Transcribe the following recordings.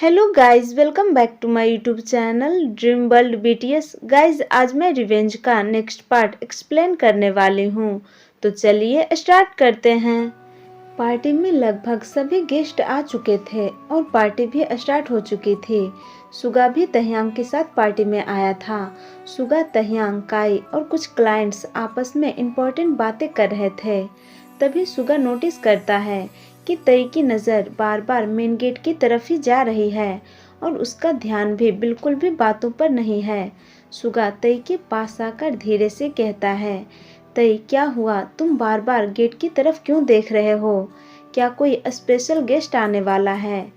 Hello guys, welcome back to my YouTube channel dream world BTS. Guys, आज मैं revenge का next part explain करने वाली हूँ, तो चलिए स्टार्ट करते हैं। पार्टी में लगभग सभी गेस्ट आ चुके थे और पार्टी भी स्टार्ट हो चुकी थी। सुगा भी तह्यांग के साथ पार्टी में आया था। सुगा, तह्यांग, काई और कुछ क्लाइंट्स आपस में इम्पोर्टेंट बातें कर रहे थे। तभी सुगा नोटिस करता है कि तई की नज़र बार बार मेन गेट की तरफ ही जा रही है और उसका ध्यान भी बिल्कुल भी बातों पर नहीं है। सुगा तई के पास आकर धीरे से कहता है, तई क्या हुआ, तुम बार बार गेट की तरफ क्यों देख रहे हो? क्या कोई स्पेशल गेस्ट आने वाला है?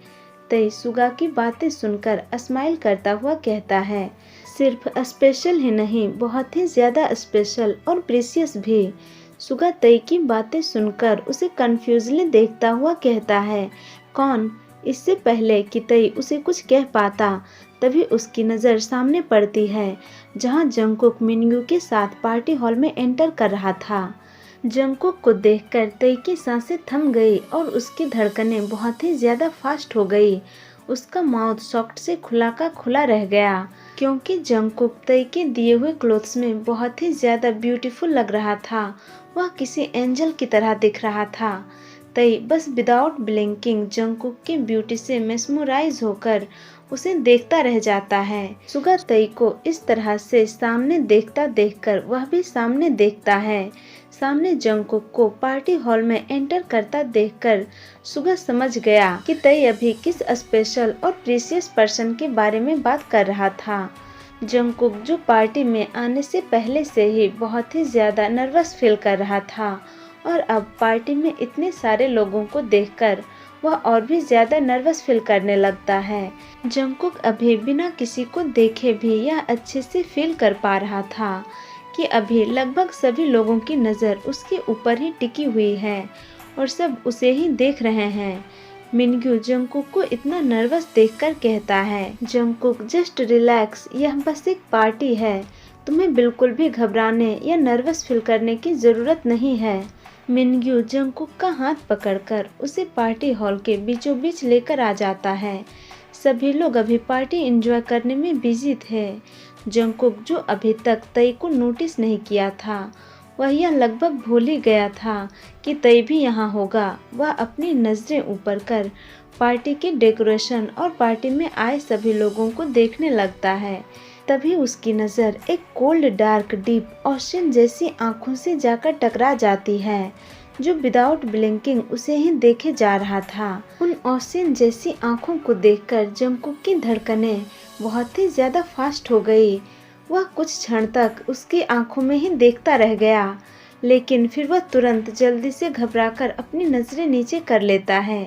तई सुगा की बातें सुनकर स्माइल करता हुआ कहता है, सिर्फ स्पेशल ही नहीं, बहुत ही ज़्यादा स्पेशल और प्रीशियस भी। सुगा तई की बातें सुनकर उसे कंफ्यूजली देखता हुआ कहता है, कौन? इससे पहले कि तई उसे कुछ कह पाता, तभी उसकी नज़र सामने पड़ती है जहां जंगकुक मिनग्यू के साथ पार्टी हॉल में एंटर कर रहा था। जंगकुक को देखकर तई की सांसें थम गई और उसकी धड़कनें बहुत ही ज़्यादा फास्ट हो गई। उसका माउथ सॉफ्ट से खुला का खुला रह गया, क्योंकि जंगकुक तई के दिए हुए क्लोथ्स में बहुत ही ज़्यादा ब्यूटीफुल लग रहा था। वह किसी एंजल की तरह दिख रहा था। तई बस विदाउट ब्लिंकिंग जंगकुक की ब्यूटी से मेस्मराइज होकर उसे देखता रह जाता है। सुगा तई को इस तरह से सामने देखता देखकर वह भी सामने देखता है। सामने जंगकुक को पार्टी हॉल में एंटर करता देखकर सुगा समझ गया कि तई अभी किस स्पेशल और प्रीशियस पर्सन के बारे में बात कर रहा था। जंगकुक जो पार्टी में आने से पहले से ही बहुत ही ज़्यादा नर्वस फील कर रहा था और अब पार्टी में इतने सारे लोगों को देखकर वह और भी ज़्यादा नर्वस फील करने लगता है। जंगकुक अभी बिना किसी को देखे भी यह अच्छे से फील कर पा रहा था कि अभी लगभग सभी लोगों की नज़र उसके ऊपर ही टिकी हुई है और सब उसे ही देख रहे हैं। मिनग्यू जंगकुक को इतना नर्वस देखकर कहता है, जंगकुक जस्ट रिलैक्स, यह बस एक पार्टी है, तुम्हें बिल्कुल भी घबराने या नर्वस फील करने की ज़रूरत नहीं है। मिनग्यू जंगकुक का हाथ पकड़कर उसे पार्टी हॉल के बीचों बीच लेकर आ जाता है। सभी लोग अभी पार्टी एंजॉय करने में बिजी थे। जंगकुक जो अभी तक तई को नोटिस नहीं किया था, वह यह लगभग भूल ही गया था कि तई भी यहाँ होगा। वह अपनी नज़रें ऊपर कर पार्टी के डेकोरेशन और पार्टी में आए सभी लोगों को देखने लगता है। तभी उसकी नज़र एक कोल्ड डार्क डीप ओशन जैसी आंखों से जाकर टकरा जाती है, जो विदाउट ब्लिंकिंग उसे ही देखे जा रहा था। उन ओशन जैसी आंखों को देखकर जंगकुक की धड़कनें बहुत ही ज़्यादा फास्ट हो गई। वह कुछ क्षण तक उसकी आंखों में ही देखता रह गया, लेकिन फिर वह तुरंत जल्दी से घबराकर अपनी नज़रें नीचे कर लेता है।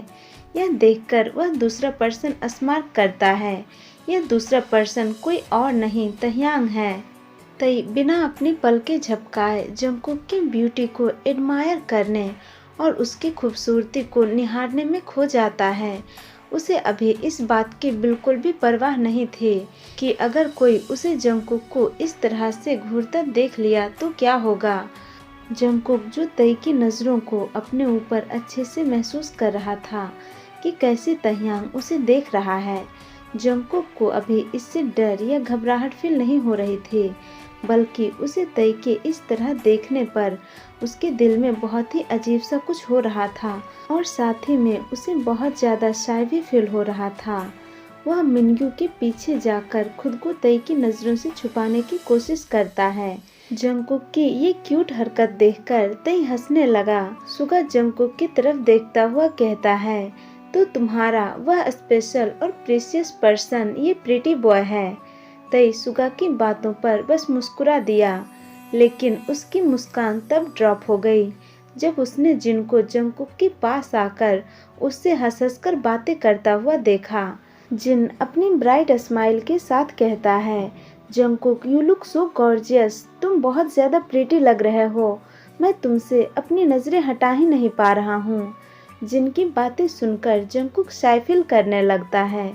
यह देखकर वह दूसरा पर्सन स्मार्ट करता है। यह दूसरा पर्सन कोई और नहीं, तह्यांग है। तई बिना अपनी पलकें झपकाए जंगकुक की ब्यूटी को एडमायर करने और उसकी खूबसूरती को निहारने में खो जाता है। उसे अभी इस बात की बिल्कुल भी परवाह नहीं थी कि अगर कोई उसे जंगकुक को इस तरह से घूरता देख लिया तो क्या होगा। जंगकुक जो तई की नज़रों को अपने ऊपर अच्छे से महसूस कर रहा था कि कैसे तह्यांग उसे देख रहा है। जंगकुक को अभी इससे डर या घबराहट फील नहीं हो रही थी, बल्कि उसे तई के इस तरह देखने पर उसके दिल में बहुत ही अजीब सा कुछ हो रहा था और साथ ही में उसे बहुत ज़्यादा शाय भी फील हो रहा था। वह मिनग्यू के पीछे जाकर खुद को तई की नज़रों से छुपाने की कोशिश करता है। जंगकुक की ये क्यूट हरकत देखकर तई हंसने लगा। सुगा जंगकुक की तरफ देखता हुआ कहता है, तो तुम्हारा वह स्पेशल और प्रीशियस पर्सन ये प्रीटी बॉय है। तई सुगा की बातों पर बस मुस्कुरा दिया, लेकिन उसकी मुस्कान तब ड्रॉप हो गई जब उसने जिन को जंगकुक के पास आकर उससे हंस हंस कर बातें करता हुआ देखा। जिन अपनी ब्राइट स्माइल के साथ कहता है, Jungkook you look so gorgeous, तुम बहुत ज़्यादा प्रीटी लग रहे हो, मैं तुमसे अपनी नज़रें हटा ही नहीं पा रहा हूँ। जिनकी बातें सुनकर जंगकुक शाय फील करने लगता है।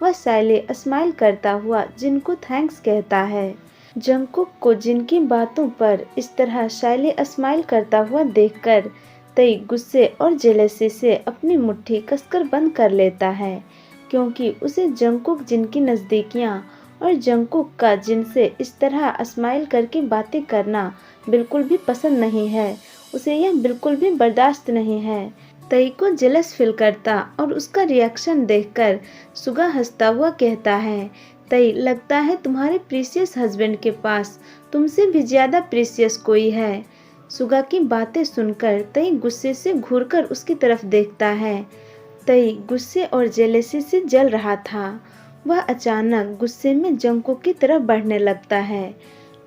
वह साइले स्माइल करता हुआ जिनको थैंक्स कहता है। जंगकुक को जिनकी बातों पर इस तरह साइले स्माइल करता हुआ देखकर तई गुस्से और जेलसी से अपनी मुट्ठी कसकर बंद कर लेता है। क्योंकि उसे जंगकुक जिनकी नज़दीकियाँ और जंगकुक का जिनसे इस तरह स्माइल करके बातें करना बिल्कुल भी पसंद नहीं है। उसे यह बिल्कुल भी बर्दाश्त नहीं है। तई को जेलस फील करता और उसका रिएक्शन देखकर सुगा हंसता हुआ कहता है, तई लगता है तुम्हारे प्रीशियस हस्बैंड के पास तुमसे भी ज्यादा प्रीशियस कोई है। सुगा की बातें सुनकर तई गुस्से से घूरकर उसकी तरफ देखता है। तई गुस्से और जेलेसी से जल रहा था। वह अचानक गुस्से में जंगकुक की तरफ बढ़ने लगता है।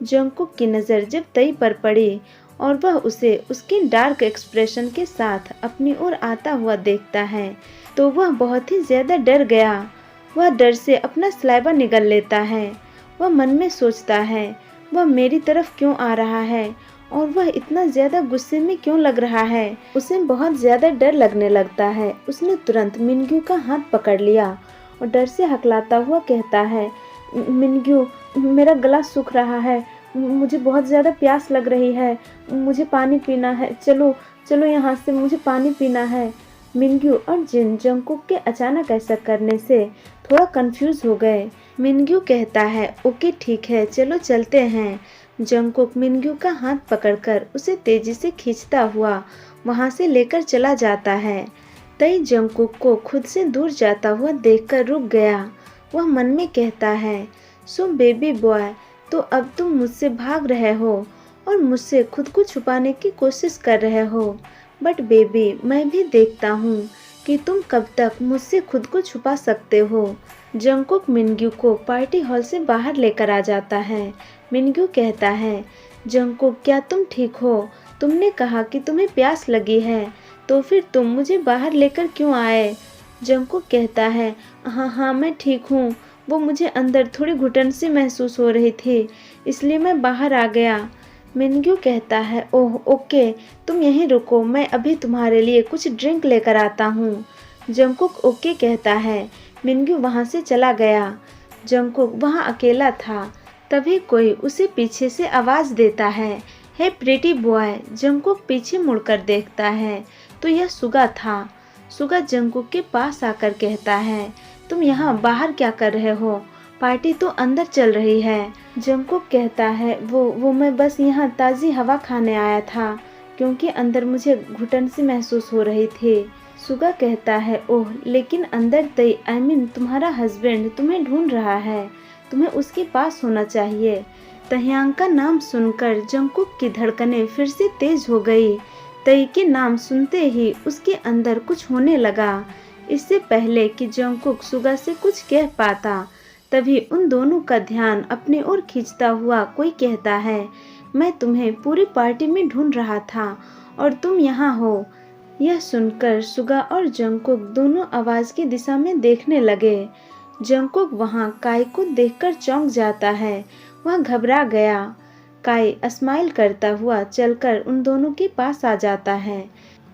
जंगकुक की नज़र जब तई पर पड़ी और वह उसे उसके डार्क एक्सप्रेशन के साथ अपनी ओर आता हुआ देखता है तो वह बहुत ही ज्यादा डर गया। वह डर से अपना सलाइवा निगल लेता है। वह मन में सोचता है, वह मेरी तरफ क्यों आ रहा है और वह इतना ज्यादा गुस्से में क्यों लग रहा है। उसे बहुत ज्यादा डर लगने लगता है। उसने तुरंत मिनग्यू का हाथ पकड़ लिया और डर से हकलाता हुआ कहता है, मिनग्यू, मेरा गला सूख रहा है, मुझे बहुत ज़्यादा प्यास लग रही है, मुझे पानी पीना है, चलो चलो यहाँ से, मुझे पानी पीना है। मिनग्यू और जिन जंगकुक के अचानक ऐसा करने से थोड़ा कंफ्यूज हो गए। मिनग्यू कहता है, ओके ठीक है, चलो चलते हैं। जंगकुक मिनग्यू का हाथ पकड़कर उसे तेजी से खींचता हुआ वहाँ से लेकर चला जाता है। तई जंगकुक को खुद से दूर जाता हुआ देखकर रुक गया। वह मन में कहता है, सो बेबी बॉय, तो अब तुम मुझसे भाग रहे हो और मुझसे खुद को छुपाने की कोशिश कर रहे हो। बट बेबी, मैं भी देखता हूँ कि तुम कब तक मुझसे खुद को छुपा सकते हो। जंगकुक मिनग्यू को पार्टी हॉल से बाहर लेकर आ जाता है। मिनग्यू कहता है, जंगकुक, क्या तुम ठीक हो? तुमने कहा कि तुम्हें प्यास लगी है, तो फिर तुम मुझे बाहर लेकर क्यों आए? जंगकुक कहता है, हाँ मैं ठीक हूँ, वो मुझे अंदर थोड़ी घुटन सी महसूस हो रही थी, इसलिए मैं बाहर आ गया। मिनग्यू कहता है, ओह ओके, तुम यहीं रुको, मैं अभी तुम्हारे लिए कुछ ड्रिंक लेकर आता हूँ। जंगकुक ओके कहता है। मिनग्यू वहाँ से चला गया। जंगकुक वहाँ अकेला था। तभी कोई उसे पीछे से आवाज़ देता है, हे प्रीटी बॉय। जंगकुक पीछे मुड़कर देखता है तो यह सुगा था। सुगा जंगकुक के पास आकर कहता है, तुम यहाँ बाहर क्या कर रहे हो? पार्टी तो अंदर चल रही है। जंगकुक कहता है, वो मैं बस यहाँ ताज़ी हवा खाने आया था, क्योंकि अंदर मुझे घुटन सी महसूस हो रही थी। सुगा कहता है, ओह, लेकिन अंदर तई आई मीन तुम्हारा हस्बैंड तुम्हें ढूंढ रहा है, तुम्हें उसके पास होना चाहिए। तह्यांग का नाम सुनकर जंगकुक की धड़कनें फिर से तेज हो गई। तई के नाम सुनते ही उसके अंदर कुछ होने लगा। इससे पहले कि जंगकुक सुगा से कुछ कह पाता, तभी उन दोनों का ध्यान अपनी ओर खींचता हुआ कोई कहता है, मैं तुम्हें पूरी पार्टी में ढूंढ रहा था और तुम यहाँ हो। यह सुनकर सुगा और जंगकुक दोनों आवाज़ की दिशा में देखने लगे। जंगकुक वहाँ काई को देखकर चौंक जाता है। वह घबरा गया। काई स्माइल करता हुआ चलकर उन दोनों के पास आ जाता है।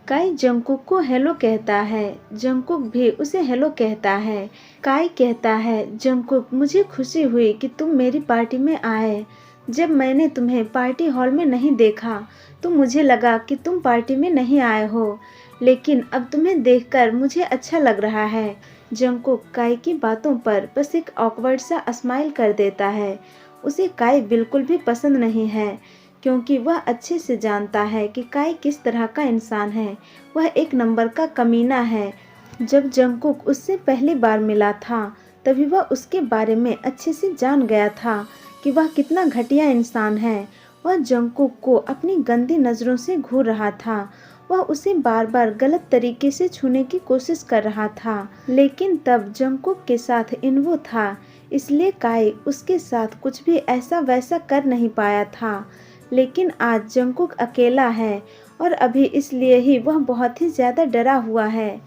काई जंगकुक को हेलो कहता है। जंगकुक भी उसे हेलो कहता है। काई कहता है, जंगकुक, मुझे खुशी हुई कि तुम मेरी पार्टी में आए। जब मैंने तुम्हें पार्टी हॉल में नहीं देखा तो मुझे लगा कि तुम पार्टी में नहीं आए हो, लेकिन अब तुम्हें देखकर मुझे अच्छा लग रहा है। जंगकुक काई की बातों पर बस एक ऑकवर्ड सा स्माइल कर देता है। उसे काई बिल्कुल भी पसंद नहीं है, क्योंकि वह अच्छे से जानता है कि काई किस तरह का इंसान है। वह एक नंबर का कमीना है। जब जंगकुक उससे पहली बार मिला था तभी वह उसके बारे में अच्छे से जान गया था कि वह कितना घटिया इंसान है। वह जंगकुक को अपनी गंदी नज़रों से घूर रहा था। वह उसे बार बार गलत तरीके से छूने की कोशिश कर रहा था, लेकिन तब जंगकुक के साथ इन्वो था, इसलिए काई उसके साथ कुछ भी ऐसा वैसा कर नहीं पाया था। लेकिन आज जंगकुक अकेला है और अभी इसलिए ही वह बहुत ही ज़्यादा डरा हुआ है।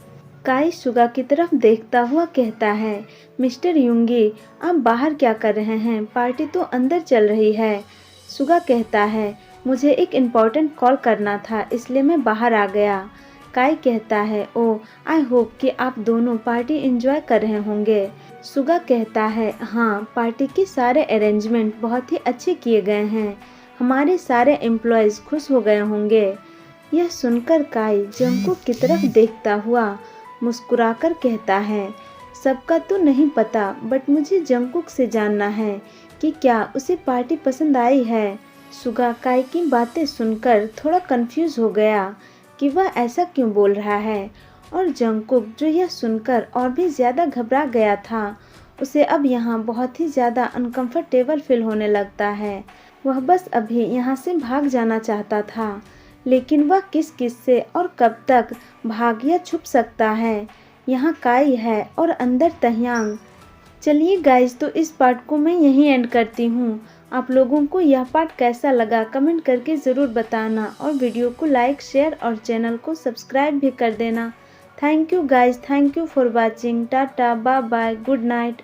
काई सुगा की तरफ देखता हुआ कहता है, मिस्टर युंगी, आप बाहर क्या कर रहे हैं? पार्टी तो अंदर चल रही है। सुगा कहता है, मुझे एक इम्पोर्टेंट कॉल करना था, इसलिए मैं बाहर आ गया। काई कहता है, ओह, आई होप कि आप दोनों पार्टी एंजॉय कर रहे होंगे। सुगा कहता है, हाँ, पार्टी के सारे अरेंजमेंट बहुत ही अच्छे किए गए हैं, हमारे सारे एम्प्लॉयज़ खुश हो गए होंगे। यह सुनकर काई जंगकुक की तरफ देखता हुआ मुस्कुराकर कहता है, सबका तो नहीं पता, बट मुझे जंगकुक से जानना है कि क्या उसे पार्टी पसंद आई है। सुगा काई की बातें सुनकर थोड़ा कंफ्यूज हो गया कि वह ऐसा क्यों बोल रहा है, और जंगकुक जो यह सुनकर और भी ज़्यादा घबरा गया था। उसे अब यहाँ बहुत ही ज़्यादा अनकंफर्टेबल फील होने लगता है। वह बस अभी यहाँ से भाग जाना चाहता था, लेकिन वह किस किस से और कब तक भाग या छुप सकता है। यहाँ काई है और अंदर तह्यांग। चलिए गाइज, तो इस पार्ट को मैं यहीं एंड करती हूँ। आप लोगों को यह पार्ट कैसा लगा कमेंट करके ज़रूर बताना, और वीडियो को लाइक शेयर और चैनल को सब्सक्राइब भी कर देना। Thank you guys, thank you for watching. Tata, bye bye, good night.